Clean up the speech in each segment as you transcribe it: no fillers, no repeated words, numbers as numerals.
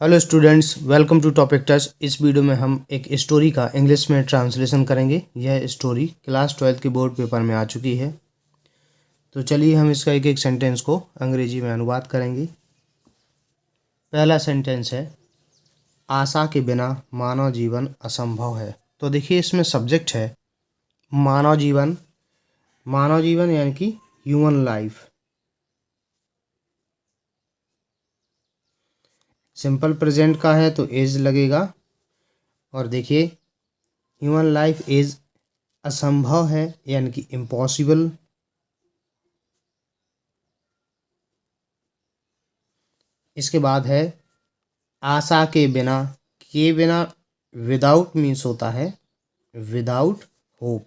Hello students, welcome to Topic Touch. इस video में हम एक स्टोरी का इंग्लिश में ट्रांसलेशन करेंगे। यह स्टोरी क्लास 12 के बोर्ड पेपर में आ चुकी है। तो चलिए हम इसका एक एक सेंटेंस को अंग्रेजी में अनुवाद करेंगे। पहला सेंटेंस है, आशा के बिना मानव जीवन असंभव है। तो देखिए इसमें सब्जेक्ट है मानव जीवन। मानव जीवन यानी कि ह्यूमन लाइफ। सिंपल प्रेजेंट का है तो इज लगेगा। और देखिए ह्यूमन लाइफ इज असंभव है यानी कि इम्पॉसिबल। इसके बाद है आशा के बिना विदाउट मीन्स होता है विदाउट होप।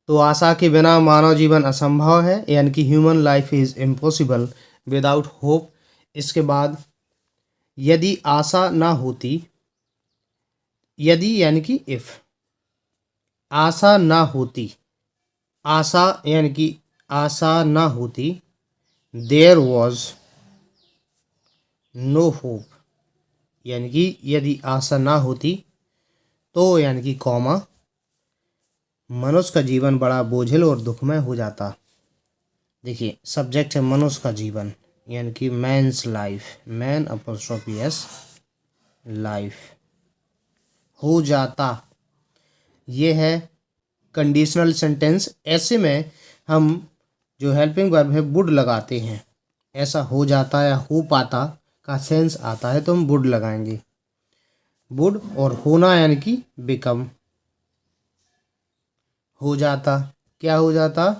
तो आशा के बिना मानव जीवन असंभव है यानी कि human life is impossible without hope. इसके बाद यदि आशा ना होती, यदि यानी कि इफ, आशा ना होती, आशा यानी कि आशा ना होती, देयर वॉज नो होप यानी कि यदि आशा ना होती तो यानी कि कॉमा मनुष्य का जीवन बड़ा बोझिल और दुखमय हो जाता। देखिए सब्जेक्ट है मनुष्य का जीवन यानी कि man's life, man apostrophe S life हो जाता। ये है कंडीशनल सेंटेंस। ऐसे में हम जो हेल्पिंग वर्ब है वुड लगाते हैं। ऐसा हो जाता या हो पाता का सेंस आता है तो हम वुड लगाएंगे। वुड और होना यानी कि बिकम। हो जाता, क्या हो जाता?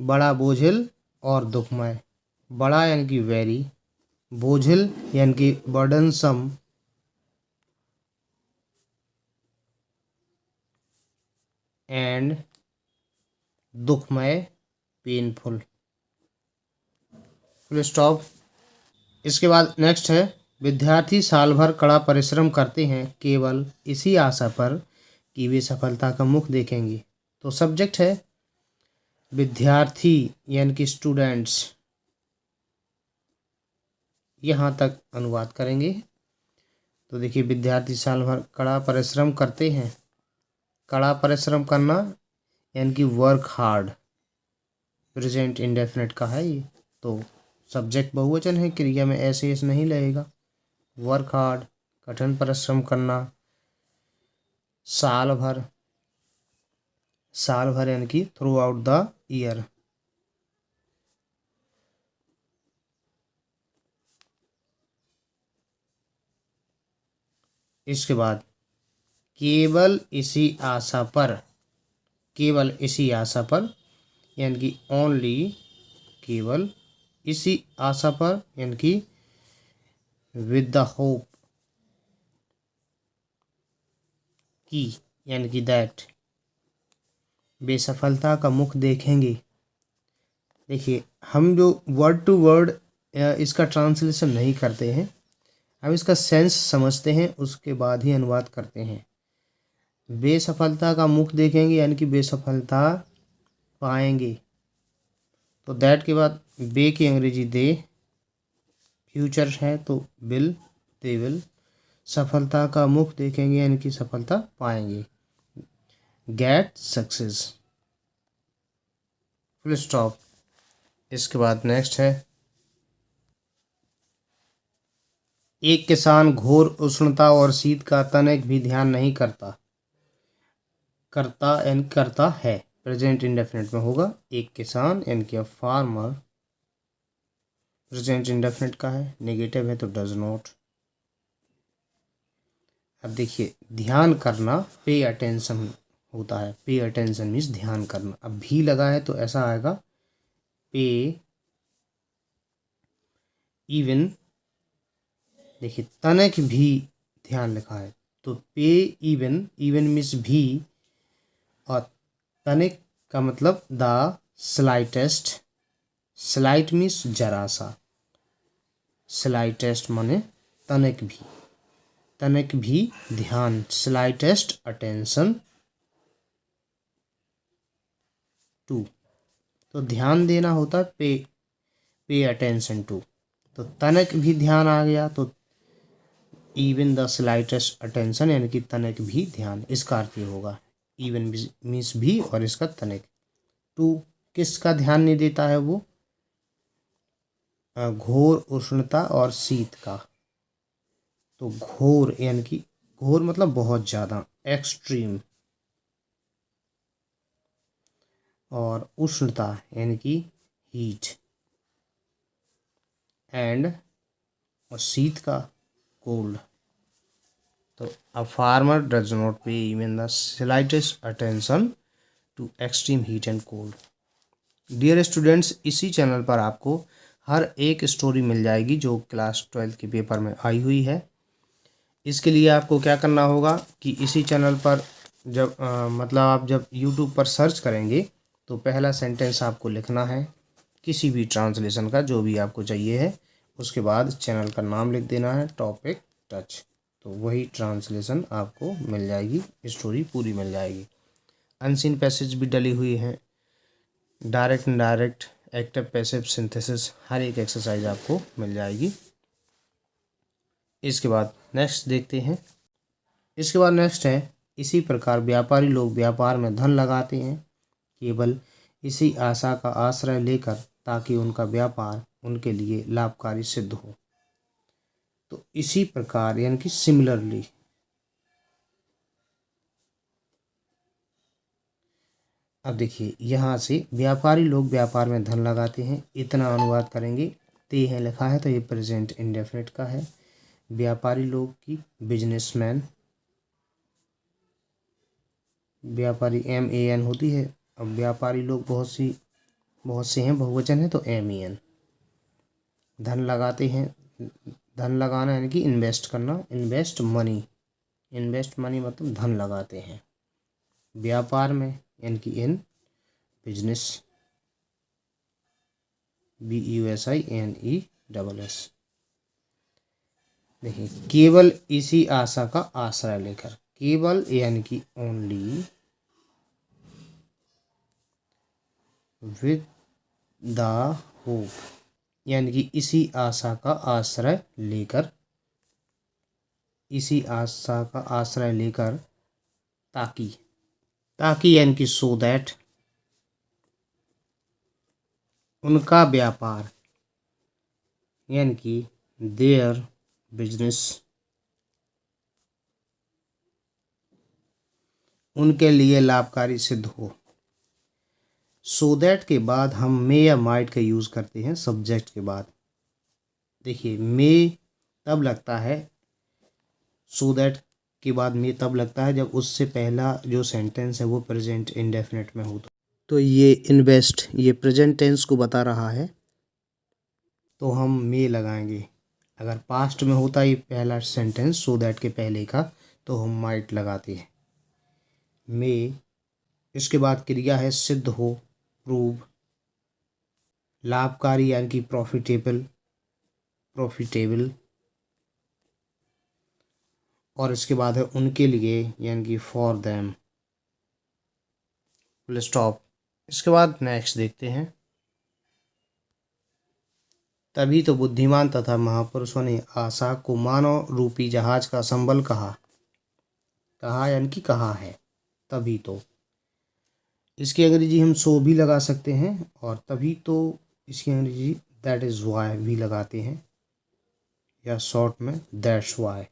बड़ा बोझिल और दुखमय। बड़ा यानी कि वेरी, बोझिल यानी कि बर्डनसम, एंड दुखमय पेनफुल। Full stop. इसके बाद नेक्स्ट है, विद्यार्थी साल भर कड़ा परिश्रम करते हैं केवल इसी आशा पर कि वे सफलता का मुख देखेंगे। तो सब्जेक्ट है विद्यार्थी यानी कि स्टूडेंट्स। यहाँ तक अनुवाद करेंगे। तो देखिए विद्यार्थी साल भर कड़ा परिश्रम करते हैं। कड़ा परिश्रम करना यानी कि वर्क हार्ड, प्रेजेंट इंडेफिनिट का है ये। तो सब्जेक्ट बहुवचन है, क्रिया में ऐसे एस नहीं लगेगा। वर्क हार्ड, कठिन परिश्रम करना। साल भर, साल भर यानी कि थ्रू आउट द ईयर। इसके बाद केवल इसी आशा पर, केवल इसी आशा पर यानी कि ओनली, केवल इसी आशा पर यानी कि विद द होप की यानी कि दैट वे सफलता का मुख देखेंगे। देखिए हम जो वर्ड टू वर्ड इसका ट्रांसलेशन नहीं करते हैं, हम इसका सेंस समझते हैं उसके बाद ही अनुवाद करते हैं। बेसफलता का मुख देखेंगे यानी कि बेसफलता पाएंगे। तो दैट के बाद बे की अंग्रेजी दे, फ्यूचर है तो विल, दे विल। सफलता का मुख देखेंगे यानी कि सफलता पाएंगे। Get success, full stop. इसके बाद नेक्स्ट है, एक किसान घोर उष्णता और शीत का तनिक भी ध्यान नहीं करता, करता एंड करता है, प्रेजेंट इंडेफिनिट में होगा। एक किसान यानी कि फार्मर, प्रेजेंट इंडेफिनिट का है, नेगेटिव है तो डज नॉट। अब देखिए ध्यान करना पे अटेंशन होता है, पे अटेंशन मीन्स ध्यान करना। अब भी लगा है तो ऐसा आएगा पे इवन। देखिए तनिक भी ध्यान लिखा है तो पे इवन, इवन मीन्स भी, और तनिक का मतलब द स्लाइटेस्ट। स्लाइट मीन्स जरा सा, स्लाइटेस्ट माने तनिक भी, तनिक भी ध्यान, स्लाइटेस्ट अटेंशन टू। तो ध्यान देना होता है पे, पे अटेंशन टू। तो तनक भी ध्यान आ गया, तो इवन द स्लाइटेस्ट अटेंशन यानी कि तनक भी ध्यान, इसका अर्थ ये होगा। इवन मीन्स भी और इसका तनक। टू किसका ध्यान नहीं देता है वो? घोर उष्णता और शीत का। तो घोर यानी कि घोर मतलब बहुत ज़्यादा, एक्सट्रीम, और उष्णता यानी कि हीट, एंड और शीत का कोल्ड। तो a farmer does not pay even the slightest attention to extreme heat and cold. Dear students, इसी चैनल पर आपको हर एक स्टोरी मिल जाएगी जो क्लास 12 के पेपर में आई हुई है। इसके लिए आपको क्या करना होगा कि इसी चैनल पर जब मतलब आप जब यूट्यूब पर सर्च करेंगे तो पहला सेंटेंस आपको लिखना है किसी भी ट्रांसलेशन का जो भी आपको चाहिए है, उसके बाद चैनल का नाम लिख देना है टॉपिक टच, तो वही ट्रांसलेशन आपको मिल जाएगी, स्टोरी पूरी मिल जाएगी। अनसीन पैसेज भी डली हुई है, direct indirect, active passive synthesis, हर एक एक्सरसाइज आपको मिल जाएगी। इसके बाद नेक्स्ट देखते हैं। इसके बाद नेक्स्ट है, इसी प्रकार व्यापारी लोग व्यापार में धन लगाते हैं केवल इसी आशा का आश्रय लेकर ताकि उनका व्यापार उनके लिए लाभकारी सिद्ध हो। तो इसी प्रकार यानी कि सिमिलरली, अब देखिए यहाँ से व्यापारी लोग व्यापार में धन लगाते हैं, इतना अनुवाद करेंगे। ते है लिखा है तो ये प्रेजेंट इंडेफिनिट का है। व्यापारी लोग की बिजनेसमैन, व्यापारी MAN होती है। अब व्यापारी लोग बहुत से हैं, बहुवचन है तो MEN। धन लगाते हैं, धन लगाना यानी कि इन्वेस्ट करना, इन्वेस्ट मनी मतलब धन लगाते हैं व्यापार में यानी कि इन बिजनेस, BUSINESS। देखिए केवल इसी आशा का आश्रय लेकर, केवल यानी कि ओनली, विद द होप यानी कि इसी आशा का आश्रय लेकर, इसी आशा का आश्रय लेकर, ताकि यानी कि सो दैट, उनका व्यापार यानी कि देयर बिजनेस, उनके लिए लाभकारी सिद्ध हो। सो दैट के बाद हम मे या माइट का यूज़ करते हैं सब्जेक्ट के बाद। देखिए मे तब लगता है, सो दैट के बाद मे तब लगता है जब उससे पहला जो सेंटेंस है वो प्रेजेंट इंडेफिनिट में हो। तो ये इन्वेस्ट, ये प्रेजेंट टेंस को बता रहा है तो हम मे लगाएंगे। अगर पास्ट में होता ये पहला सेंटेंस सो दैट के पहले का तो हम माइट लगाते हैं। मे, इसके बाद क्रिया है सिद्ध हो, प्रूव, लाभकारी यानी कि प्रॉफिटेबल, और इसके बाद है उनके लिए यानी कि फॉर देम, फुल स्टॉप। इसके बाद नेक्स्ट देखते हैं। तभी तो बुद्धिमान तथा महापुरुषों ने आशा को मानव रूपी जहाज का संबल कहा यानी कि कहा है। तभी तो, इसकी अंग्रेजी हम सो भी लगा सकते हैं, और तभी तो इसकी अंग्रेजी दैट इज़ वाई भी लगाते हैं, या शॉर्ट में दैट्स वाई।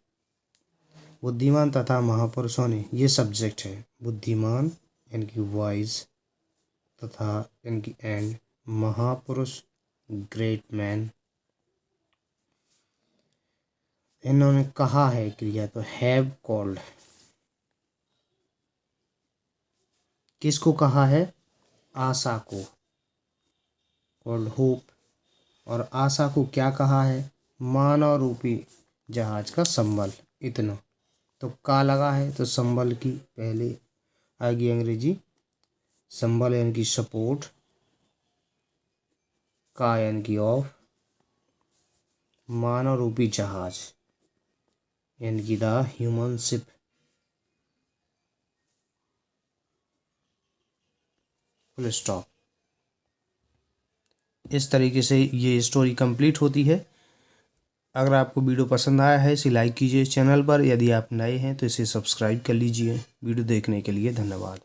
बुद्धिमान तथा महापुरुषों ने, ये सब्जेक्ट है, बुद्धिमान यानी कि वाइज, तथा यानी कि एंड, महापुरुष ग्रेट मैन, इन्होंने कहा है, क्रिया तो हैव कॉल्ड, किसको कहा है? आशा को, कॉल्ड होप। और आशा को क्या कहा है? मानव रूपी जहाज का संबल, इतना। तो का लगा है तो संबल की पहले आएगी अंग्रेजी, संबल यानी कि सपोर्ट, का यानी कि ऑफ, मानव रूपी जहाज यानी कि the human ship. Full stop. इस तरीके से ये स्टोरी कंप्लीट होती है। अगर आपको वीडियो पसंद आया है इसे लाइक कीजिए चैनल पर। यदि आप नए हैं तो इसे सब्सक्राइब कर लीजिए। वीडियो देखने के लिए धन्यवाद।